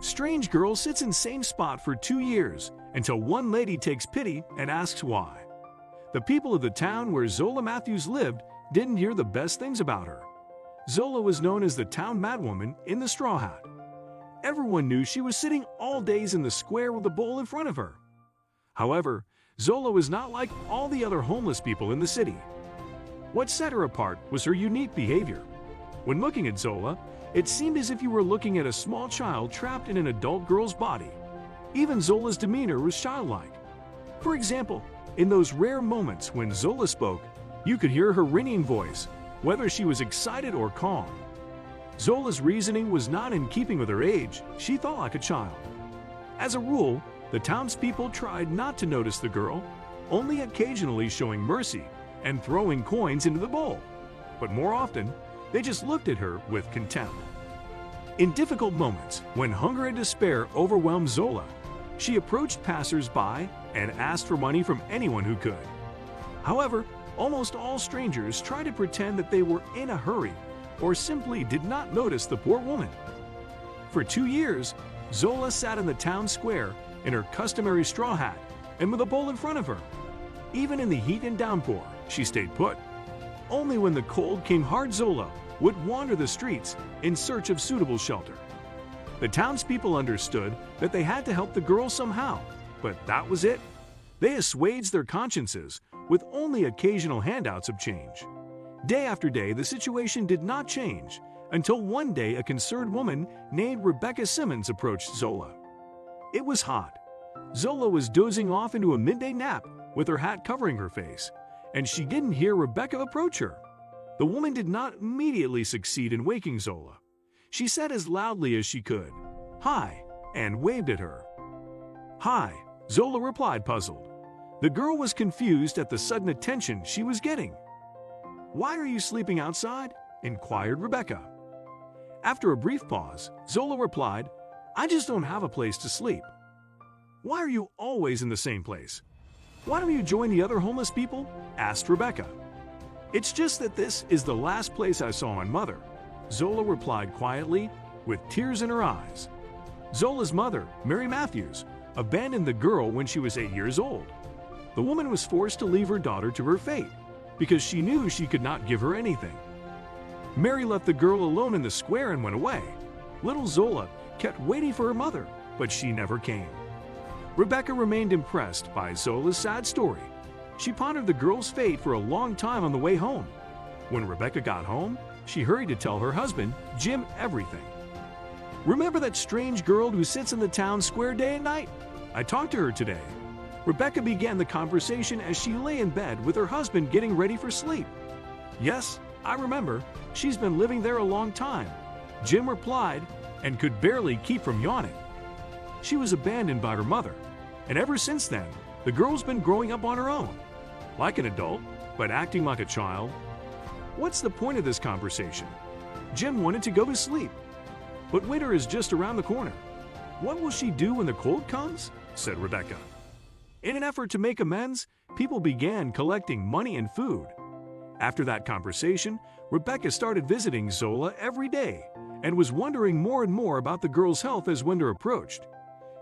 Strange girl sits in same spot for 2 years until one lady takes pity and asks why. The people of the town where Zola Matthews lived didn't hear the best things about her. Zola was known as the town madwoman in the straw hat. Everyone knew she was sitting all days in the square with a bowl in front of her. However, Zola was not like all the other homeless people in the city. What set her apart was her unique behavior. When looking at Zola, it seemed as if you were looking at a small child trapped in an adult girl's body. Even Zola's demeanor was childlike. For example, in those rare moments when Zola spoke, you could hear her ringing voice, whether she was excited or calm. Zola's reasoning was not in keeping with her age. She thought like a child. As a rule, the townspeople tried not to notice the girl, only occasionally showing mercy and throwing coins into the bowl. But more often, they just looked at her with contempt. In difficult moments, when hunger and despair overwhelmed Zola, she approached passers-by and asked for money from anyone who could. However, almost all strangers tried to pretend that they were in a hurry or simply did not notice the poor woman. For 2 years, Zola sat in the town square in her customary straw hat and with a bowl in front of her. Even in the heat and downpour, she stayed put. Only when the cold came hard, Zola would wander the streets in search of suitable shelter. The townspeople understood that they had to help the girl somehow, but that was it. They assuaged their consciences with only occasional handouts of change. Day after day, the situation did not change until one day a concerned woman named Rebecca Simmons approached Zola. It was hot. Zola was dozing off into a midday nap with her hat covering her face, and she didn't hear Rebecca approach her. The woman did not immediately succeed in waking Zola. She said as loudly as she could, "Hi," and waved at her. "Hi," Zola replied, puzzled. The girl was confused at the sudden attention she was getting. "Why are you sleeping outside?" inquired Rebecca. After a brief pause, Zola replied, "I just don't have a place to sleep." "Why are you always in the same place? Why don't you join the other homeless people?" asked Rebecca. "It's just that this is the last place I saw my mother," Zola replied quietly, with tears in her eyes. Zola's mother, Mary Matthews, abandoned the girl when she was 8 years old. The woman was forced to leave her daughter to her fate because she knew she could not give her anything. Mary left the girl alone in the square and went away. Little Zola kept waiting for her mother, but she never came. Rebecca remained impressed by Zola's sad story. She pondered the girl's fate for a long time on the way home. When Rebecca got home, she hurried to tell her husband, Jim, everything. "Remember that strange girl who sits in the town square day and night? I talked to her today." Rebecca began the conversation as she lay in bed with her husband getting ready for sleep. "Yes, I remember. She's been living there a long time," Jim replied, and could barely keep from yawning. "She was abandoned by her mother, and ever since then, the girl's been growing up on her own, like an adult, but acting like a child." What's the point of this conversation? Jim wanted to go to sleep. "But winter is just around the corner. What will she do when the cold comes?" said Rebecca. In an effort to make amends, people began collecting money and food. After that conversation, Rebecca started visiting Zola every day and was wondering more and more about the girl's health as winter approached.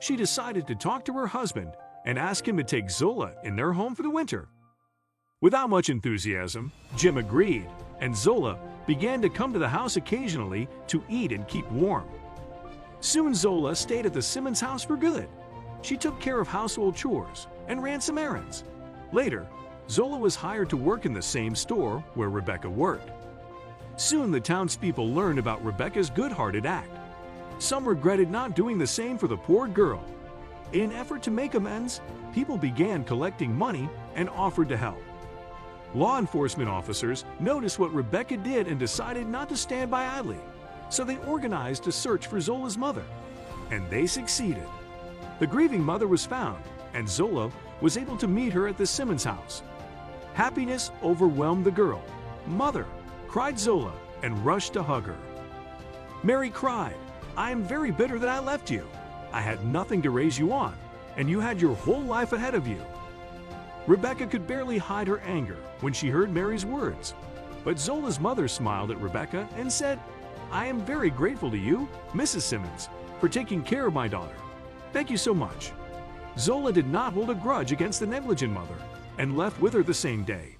She decided to talk to her husband and ask him to take Zola in their home for the winter. Without much enthusiasm, Jim agreed, and Zola began to come to the house occasionally to eat and keep warm. Soon Zola stayed at the Simmons house for good. She took care of household chores and ran some errands. Later, Zola was hired to work in the same store where Rebecca worked. Soon the townspeople learned about Rebecca's good-hearted act. Some regretted not doing the same for the poor girl. In an effort to make amends, people began collecting money and offered to help. Law enforcement officers noticed what Rebecca did and decided not to stand by idly, so they organized a search for Zola's mother, and they succeeded. The grieving mother was found, and Zola was able to meet her at the Simmons house. Happiness overwhelmed the girl. "Mother," cried Zola, and rushed to hug her. Mary cried, "I am very bitter that I left you. I had nothing to raise you on, and you had your whole life ahead of you." Rebecca could barely hide her anger when she heard Mary's words. But Zola's mother smiled at Rebecca and said, "I am very grateful to you, Mrs. Simmons, for taking care of my daughter. Thank you so much." Zola did not hold a grudge against the negligent mother and left with her the same day.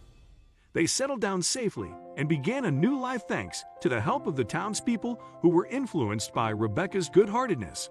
They settled down safely and began a new life thanks to the help of the townspeople who were influenced by Rebecca's good-heartedness.